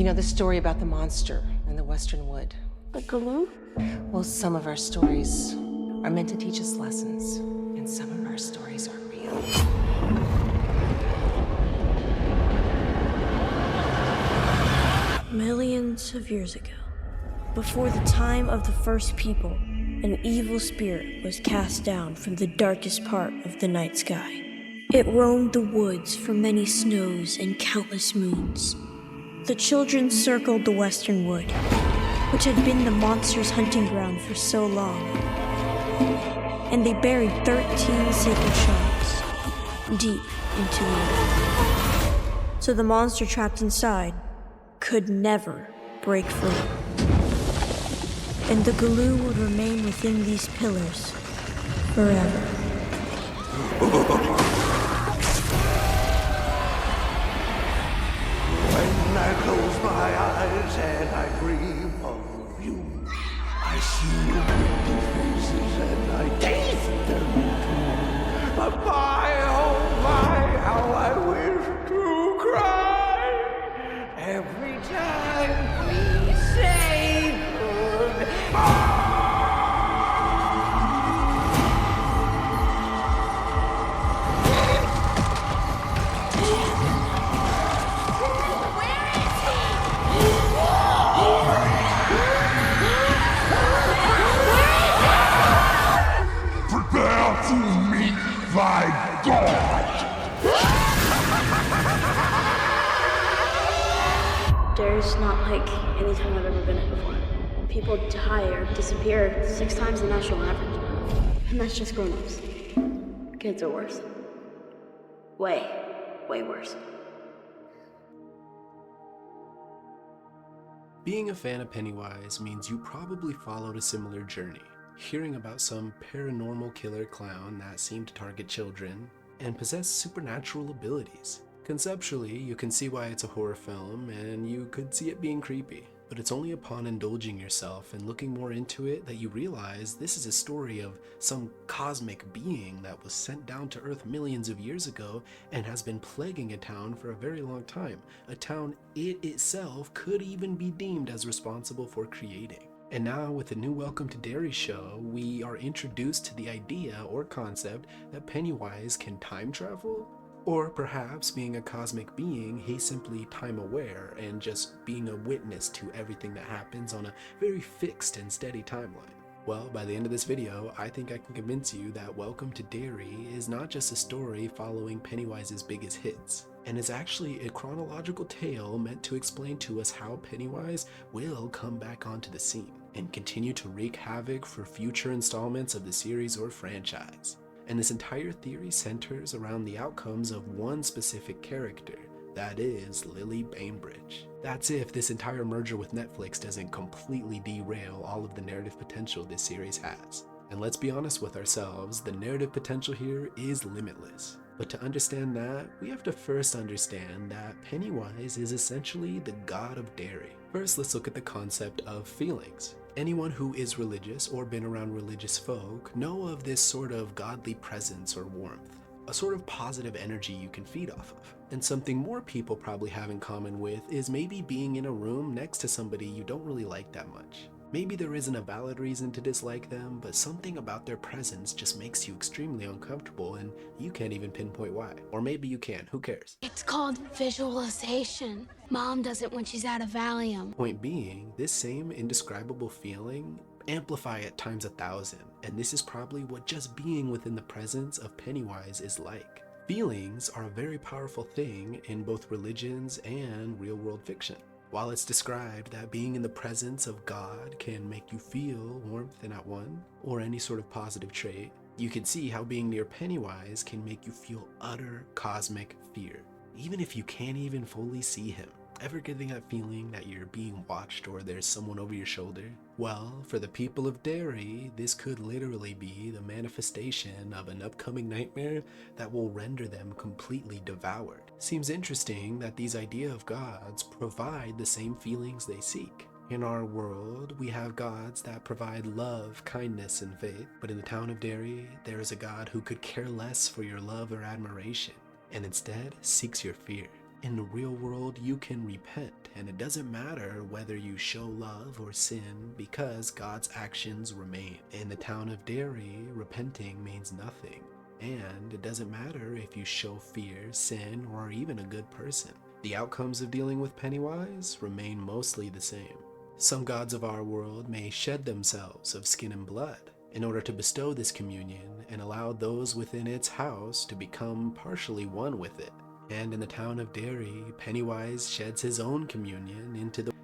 know the story about the monster in the Western Wood? The Galoo? Well, some of our stories are meant to teach us lessons, and some of our stories are real. Millions of years ago, before the time of the first people, an evil spirit was cast down from the darkest part of the night sky. It roamed the woods for many snows and countless moons. The children circled the Western Wood, which had been the monster's hunting ground for so long, and they buried 13 sacred shards deep into the earth. So the monster trapped inside could never break free. And the Galoo would remain within these pillars forever. When I close my eyes and I dream of you, I see your pretty faces and I taste them too. But my, oh my, how I wish to cry every time we say goodbye. Prepare to meet thy God! Derry's not like any time I've ever been in before. People die or disappear 6 times the national average. And that's just grown-ups. Kids are worse. Way worse. Being a fan of Pennywise means you probably followed a similar journey, hearing about some paranormal killer clown that seemed to target children and possess supernatural abilities. Conceptually, you can see why it's a horror film and you could see it being creepy, but it's only upon indulging yourself and looking more into it that you realize this is a story of some cosmic being that was sent down to Earth millions of years ago and has been plaguing a town for a very long time, a town it itself could even be deemed as responsible for creating. And now with the new Welcome to Derry show, we are introduced to the idea or concept that Pennywise can time travel? Or perhaps being a cosmic being, he's simply time aware and just being a witness to everything that happens on a very fixed and steady timeline. Well, by the end of this video, I think I can convince you that Welcome to Derry is not just a story following Pennywise's biggest hits, and is actually a chronological tale meant to explain to us how Pennywise will come back onto the scene and continue to wreak havoc for future installments of the series or franchise. And this entire theory centers around the outcomes of one specific character, that is Lily Bainbridge. That's if this entire merger with Netflix doesn't completely derail all of the narrative potential this series has. And let's be honest with ourselves, the narrative potential here is limitless. But to understand that, we have to first understand that Pennywise is essentially the God of Derry. First, let's look at the concept of feelings. Anyone who is religious or been around religious folk know of this sort of godly presence or warmth, a sort of positive energy you can feed off of. And something more people probably have in common with is maybe being in a room next to somebody you don't really like that much. Maybe there isn't a valid reason to dislike them, but something about their presence just makes you extremely uncomfortable and you can't even pinpoint why. Or maybe you can, who cares? It's called visualization. Mom does it when she's out of Valium. Point being, this same indescribable feeling, amplify it times 1,000, and this is probably what just being within the presence of Pennywise is like. Feelings are a very powerful thing in both religions and real-world fiction. While it's described that being in the presence of God can make you feel warmth and at one, or any sort of positive trait, you can see how being near Pennywise can make you feel utter cosmic fear, even if you can't even fully see him. Ever getting that feeling that you're being watched or there's someone over your shoulder? Well, for the people of Derry, this could literally be the manifestation of an upcoming nightmare that will render them completely devoured. Seems interesting that these idea of gods provide the same feelings they seek. In our world, we have gods that provide love, kindness, and faith, but in the town of Derry, there is a god who could care less for your love or admiration, and instead seeks your fear. In the real world, you can repent, and it doesn't matter whether you show love or sin because God's actions remain. In the town of Derry, repenting means nothing, and it doesn't matter if you show fear, sin, or even a good person. The outcomes of dealing with Pennywise remain mostly the same. Some gods of our world may shed themselves of skin and blood in order to bestow this communion and allow those within its house to become partially one with it. And in the town of Derry, Pennywise sheds his own communion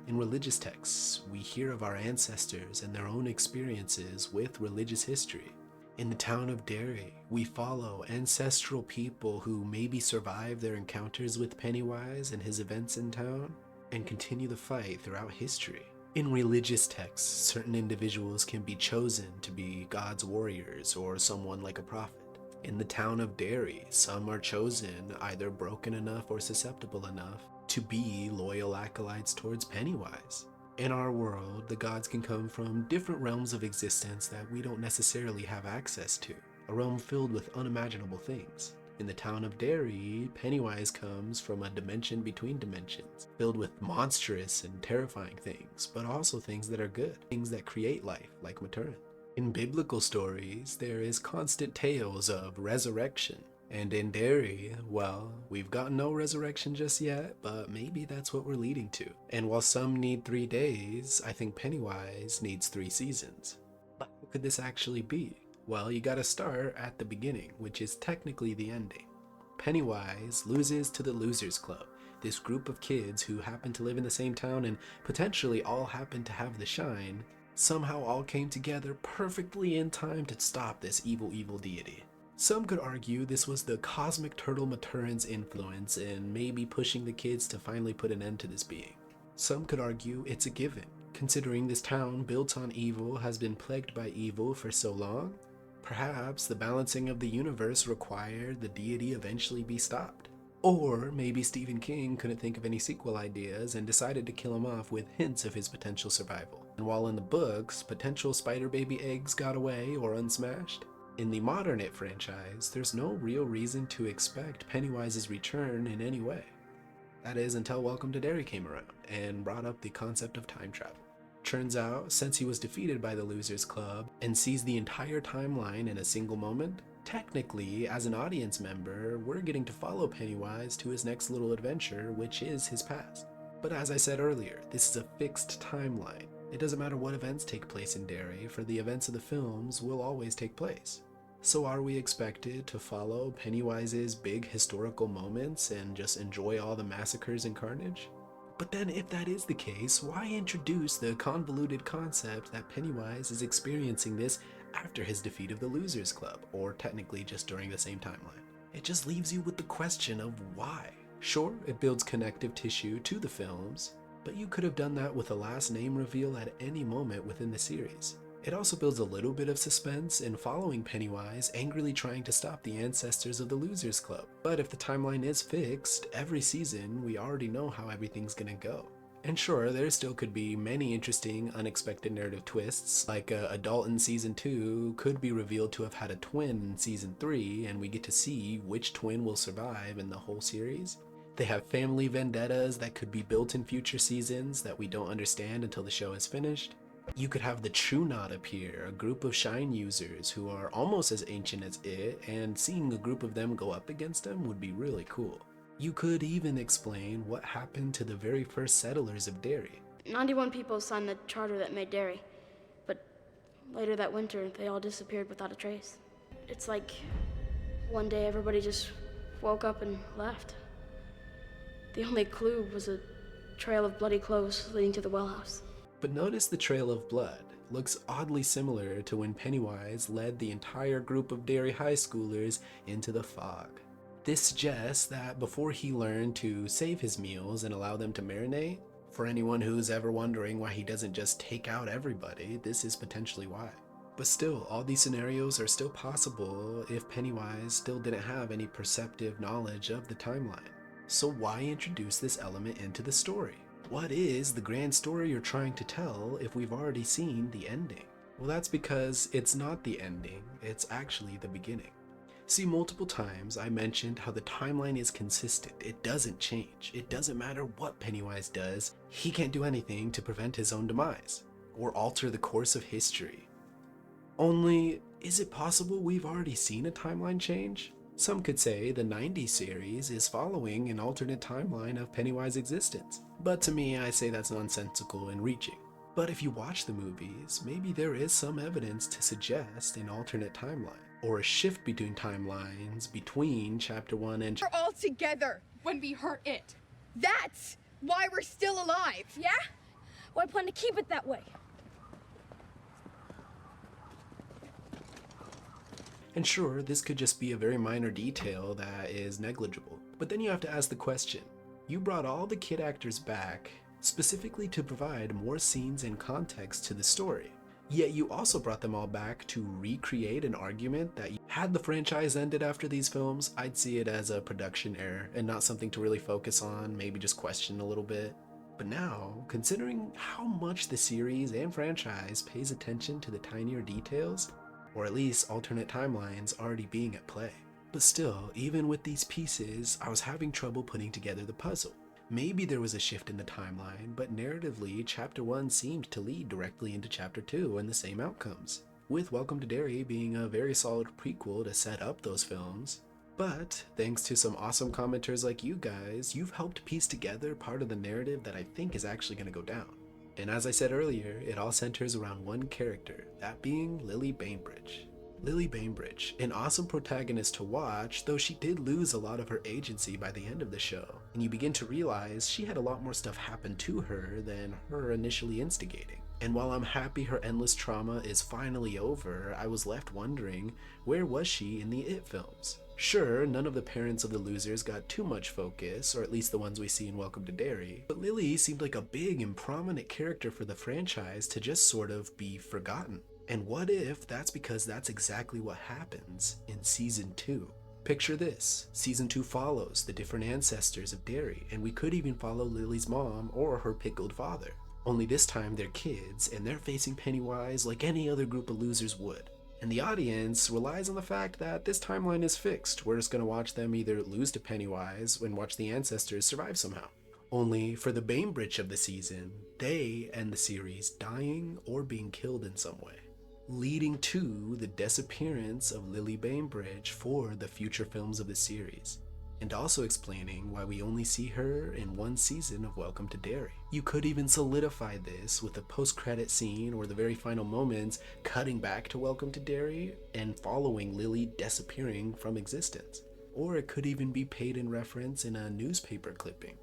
In religious texts, we hear of our ancestors and their own experiences with religious history. In the town of Derry, we follow ancestral people who maybe survived their encounters with Pennywise and his events in town, and continue the fight throughout history. In religious texts, certain individuals can be chosen to be God's warriors or someone like a prophet. In the town of Derry, some are chosen either broken enough or susceptible enough to be loyal acolytes towards Pennywise. In our world, the gods can come from different realms of existence that we don't necessarily have access to, a realm filled with unimaginable things. In the town of Derry, Pennywise comes from a dimension between dimensions, filled with monstrous and terrifying things, but also things that are good, things that create life, like Maturin. In biblical stories, there is constant tales of resurrection. And in Derry, well, we've got no resurrection just yet, but maybe that's what we're leading to. And while some need 3 days, I think Pennywise needs 3 seasons. But what could this actually be? Well, you gotta start at the beginning, which is technically the ending. Pennywise loses to the Losers Club, this group of kids who happen to live in the same town and potentially all happen to have the shine, somehow all came together perfectly in time to stop this evil deity. Some could argue this was the cosmic turtle Maturin's influence in maybe pushing the kids to finally put an end to this being. Some could argue it's a given, considering this town built on evil has been plagued by evil for so long. Perhaps the balancing of the universe required the deity eventually be stopped. Or maybe Stephen King couldn't think of any sequel ideas and decided to kill him off with hints of his potential survival. And while in the books, potential spider baby eggs got away or unsmashed, in the modern It franchise, there's no real reason to expect Pennywise's return in any way. That is until Welcome to Derry came around and brought up the concept of time travel. Turns out, since he was defeated by the Losers Club and sees the entire timeline in a single moment, technically, as an audience member, we're getting to follow Pennywise to his next little adventure, which is his past. But as I said earlier, this is a fixed timeline. It doesn't matter what events take place in Derry, for the events of the films will always take place. So are we expected to follow Pennywise's big historical moments and just enjoy all the massacres and carnage? But then if that is the case, why introduce the convoluted concept that Pennywise is experiencing this after his defeat of the Losers Club, or technically just during the same timeline? It just leaves you with the question of why. Sure, it builds connective tissue to the films, but you could have done that with a last name reveal at any moment within the series. It also builds a little bit of suspense in following Pennywise angrily trying to stop the ancestors of the Losers Club. But if the timeline is fixed, every season we already know how everything's gonna go. And sure, there still could be many interesting, unexpected narrative twists, like a Dalton Season 2 could be revealed to have had a twin in Season 3, and we get to see which twin will survive in the whole series. They have family vendettas that could be built in future seasons that we don't understand until the show is finished. You could have the True Knot appear, a group of Shine users who are almost as ancient as it, and seeing a group of them go up against them would be really cool. You could even explain what happened to the very first settlers of Derry. 91 people signed the charter that made Derry, but later that winter, they all disappeared without a trace. It's like one day everybody just woke up and left. The only clue was a trail of bloody clothes leading to the well house. But notice the trail of blood looks oddly similar to when Pennywise led the entire group of Derry high schoolers into the fog. This suggests that before he learned to save his meals and allow them to marinate, for anyone who's ever wondering why he doesn't just take out everybody, this is potentially why. But still, all these scenarios are still possible if Pennywise still didn't have any perceptive knowledge of the timeline. So why introduce this element into the story? What is the grand story you're trying to tell if we've already seen the ending? Well, that's because it's not the ending, it's actually the beginning. See, multiple times I mentioned how the timeline is consistent. It doesn't change. It doesn't matter what Pennywise does, he can't do anything to prevent his own demise or alter the course of history. Only, is it possible we've already seen a timeline change? Some could say the 90s series is following an alternate timeline of Pennywise's existence. But to me, I say that's nonsensical and reaching. But if you watch the movies, maybe there is some evidence to suggest an alternate timeline, or a shift between timelines between Chapter 1 and We're all together when we hurt it. That's why we're still alive. Yeah? Well, I plan to keep it that way. And sure, this could just be a very minor detail that is negligible. But then you have to ask the question, you brought all the kid actors back specifically to provide more scenes and context to the story. Yet you also brought them all back to recreate an argument that had the franchise ended after these films, I'd see it as a production error and not something to really focus on, maybe just question a little bit. But now, considering how much the series and franchise pays attention to the tinier details, or at least alternate timelines already being at play. But still, even with these pieces, I was having trouble putting together the puzzle. Maybe there was a shift in the timeline, but narratively, Chapter 1 seemed to lead directly into Chapter 2 and the same outcomes, with Welcome to Derry being a very solid prequel to set up those films. But, thanks to some awesome commenters like you guys, you've helped piece together part of the narrative that I think is actually going to go down. And as I said earlier, it all centers around one character, that being Lily Bainbridge. Lily Bainbridge, an awesome protagonist to watch, though she did lose a lot of her agency by the end of the show, and you begin to realize she had a lot more stuff happen to her than her initially instigating. And while I'm happy her endless trauma is finally over, I was left wondering, where was she in the It films? Sure, none of the parents of the losers got too much focus, or at least the ones we see in Welcome to Derry, but Lily seemed like a big and prominent character for the franchise to just sort of be forgotten. And what if that's because that's exactly what happens in Season 2? Picture this, Season 2 follows the different ancestors of Derry, and we could even follow Lily's mom or her pickled father. Only this time they're kids, and they're facing Pennywise like any other group of losers would. And the audience relies on the fact that this timeline is fixed. We're just going to watch them either lose to Pennywise and watch the ancestors survive somehow. Only for the Bainbridge of the season, they end the series dying or being killed in some way, leading to the disappearance of Lily Bainbridge for the future films of the series, and also explaining why we only see her in one season of Welcome to Derry. You could even solidify this with a post-credit scene or the very final moments cutting back to Welcome to Derry and following Lily disappearing from existence. Or it could even be paid in reference in a newspaper clipping.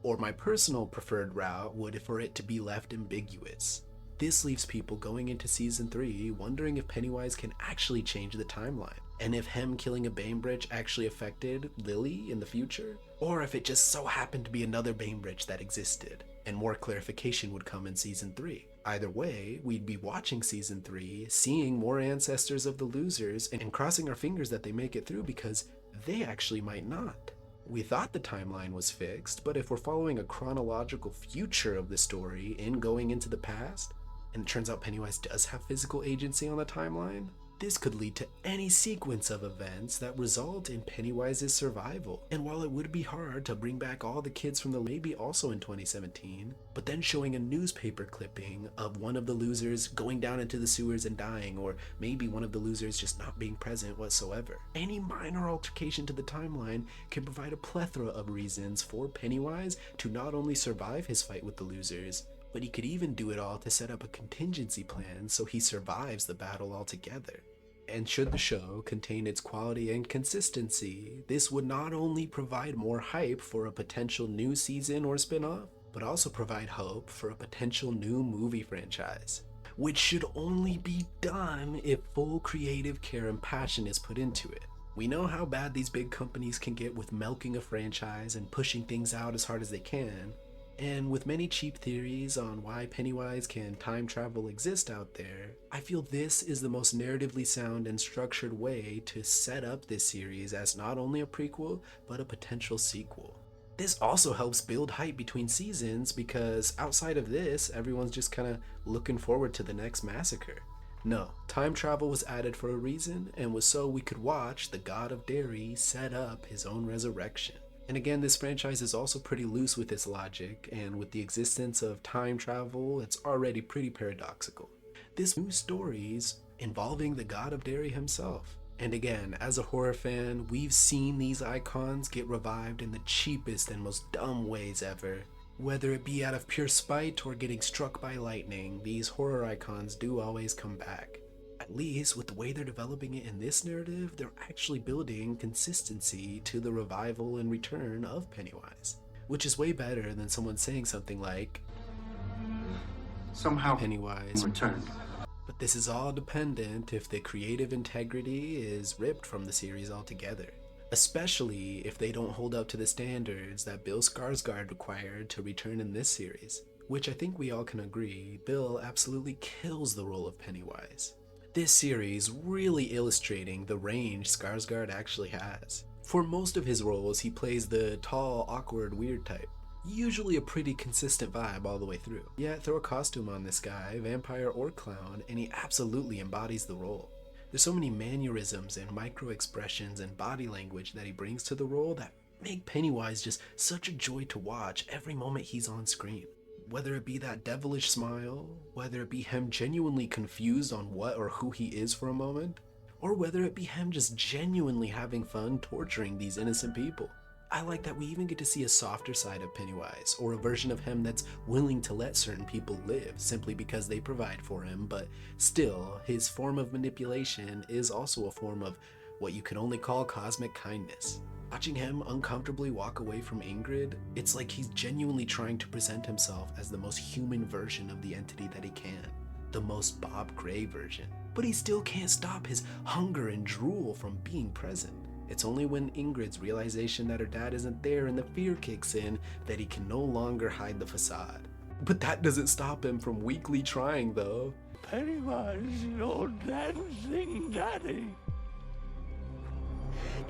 Or my personal preferred route would be for it to be left ambiguous. This leaves people going into Season 3 wondering if Pennywise can actually change the timeline, and if him killing a Bainbridge actually affected Lily in the future, or if it just so happened to be another Bainbridge that existed, and more clarification would come in Season 3. Either way, we'd be watching Season 3, seeing more ancestors of the losers, and crossing our fingers that they make it through because they actually might not. We thought the timeline was fixed, but if we're following a chronological future of the story in going into the past, and it turns out Pennywise does have physical agency on the timeline, this could lead to any sequence of events that result in Pennywise's survival. And while it would be hard to bring back all the kids from the maybe also in 2017, but then showing a newspaper clipping of one of the losers going down into the sewers and dying, or maybe one of the losers just not being present whatsoever. Any minor altercation to the timeline can provide a plethora of reasons for Pennywise to not only survive his fight with the losers, but he could even do it all to set up a contingency plan so he survives the battle altogether. And should the show contain its quality and consistency, this would not only provide more hype for a potential new season or spin-off, but also provide hope for a potential new movie franchise, which should only be done if full creative care and passion is put into it. We know how bad these big companies can get with milking a franchise and pushing things out as hard as they can. And with many cheap theories on why Pennywise can time travel exist out there, I feel this is the most narratively sound and structured way to set up this series as not only a prequel, but a potential sequel. This also helps build hype between seasons because outside of this, everyone's just kind of looking forward to the next massacre. No, time travel was added for a reason, and was so we could watch the God of Derry set up his own resurrection. And again, this franchise is also pretty loose with its logic, and with the existence of time travel, it's already pretty paradoxical. This new stories involving the God of Derry himself. And again, as a horror fan, we've seen these icons get revived in the cheapest and most dumb ways ever. Whether it be out of pure spite or getting struck by lightning, these horror icons do always come back. At least with the way they're developing it in this narrative, they're actually building consistency to the revival and return of Pennywise. Which is way better than someone saying something like, Somehow Pennywise returned. But this is all dependent if the creative integrity is ripped from the series altogether. Especially if they don't hold up to the standards that Bill Skarsgård required to return in this series. Which I think we all can agree, Bill absolutely kills the role of Pennywise. This series really illustrating the range Skarsgård actually has. For most of his roles, he plays the tall, awkward, weird type. Usually a pretty consistent vibe all the way through. Yet throw a costume on this guy, vampire or clown, and he absolutely embodies the role. There's so many mannerisms and micro expressions and body language that he brings to the role that make Pennywise just such a joy to watch every moment he's on screen. Whether it be that devilish smile, whether it be him genuinely confused on what or who he is for a moment, or whether it be him just genuinely having fun torturing these innocent people. I like that we even get to see a softer side of Pennywise, or a version of him that's willing to let certain people live simply because they provide for him, but still, his form of manipulation is also a form of what you can only call cosmic kindness. Watching him uncomfortably walk away from Ingrid, it's like he's genuinely trying to present himself as the most human version of the entity that he can. The most Bob Gray version. But he still can't stop his hunger and drool from being present. It's only when Ingrid's realization that her dad isn't there and the fear kicks in that he can no longer hide the facade. But that doesn't stop him from weakly trying, though. Pennywise, your dancing daddy.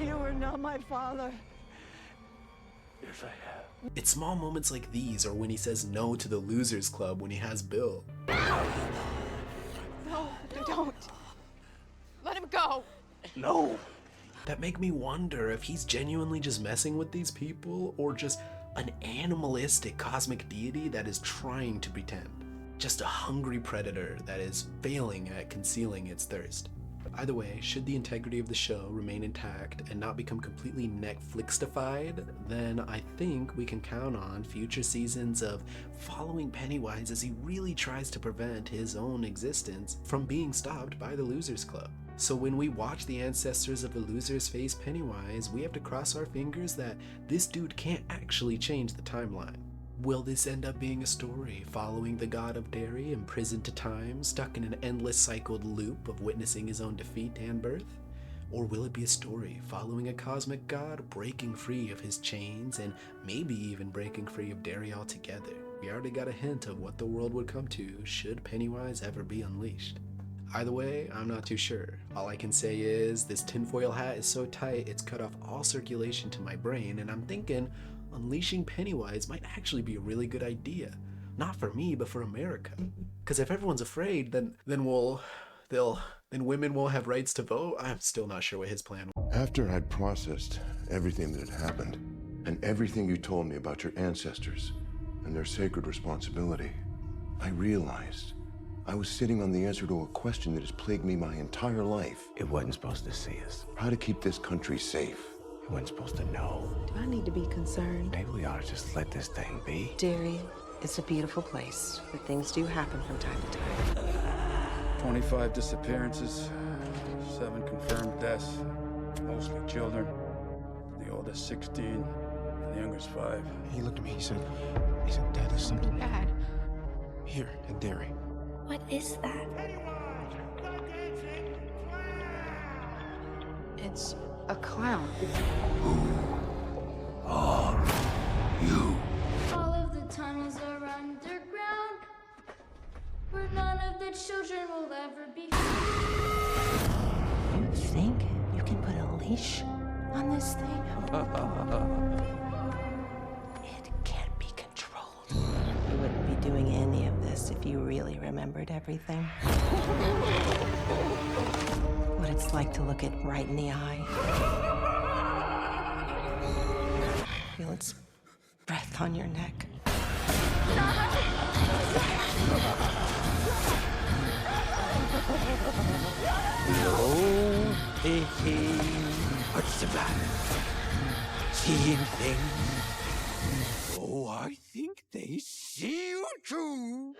You are not my father. Yes, I have. It's small moments like these, or when he says no to the Losers Club when he has Bill. No, don't. Let him go. No. That make me wonder if he's genuinely just messing with these people, or just an animalistic cosmic deity that is trying to pretend. Just a hungry predator that is failing at concealing its thirst. Either way, should the integrity of the show remain intact and not become completely Netflix-ified, then I think we can count on future seasons of following Pennywise as he really tries to prevent his own existence from being stopped by the Losers Club. So when we watch the ancestors of the losers face Pennywise, we have to cross our fingers that this dude can't actually change the timeline. Will this end up being a story following the God of Derry imprisoned to time, stuck in an endless cycled loop of witnessing his own defeat and birth? Or will it be a story following a cosmic god breaking free of his chains and maybe even breaking free of Derry altogether? We already got a hint of what the world would come to should Pennywise ever be unleashed. Either way, I'm not too sure. All I can say is this tinfoil hat is so tight it's cut off all circulation to my brain, and I'm thinking unleashing Pennywise might actually be a really good idea. Not for me, but for America. Because if everyone's afraid, then women won't have rights to vote. I'm still not sure what his plan was. After I'd processed everything that had happened, and everything you told me about your ancestors and their sacred responsibility, I realized I was sitting on the answer to a question that has plagued me my entire life. It wasn't supposed to see us. How to keep this country safe. It wasn't supposed to know. Do I need to be concerned? Maybe we ought to just let this thing be. Derry, it's a beautiful place, but things do happen from time to time. 25 disappearances, 7 confirmed deaths, mostly children. The oldest 16, and the youngest 5. He looked at me, he said, Dad, there's something Dad. here in Derry. What is that? It's a clown. Are you? All of the tunnels are underground, where none of the children will ever be. You think you can put a leash on this thing? It can't be controlled. You wouldn't be doing any of this if you really remembered everything. What it's like to look it right in the eye. Feel its breath on your neck. No pity. What's the matter? Seeing things? Oh, I think they see you too.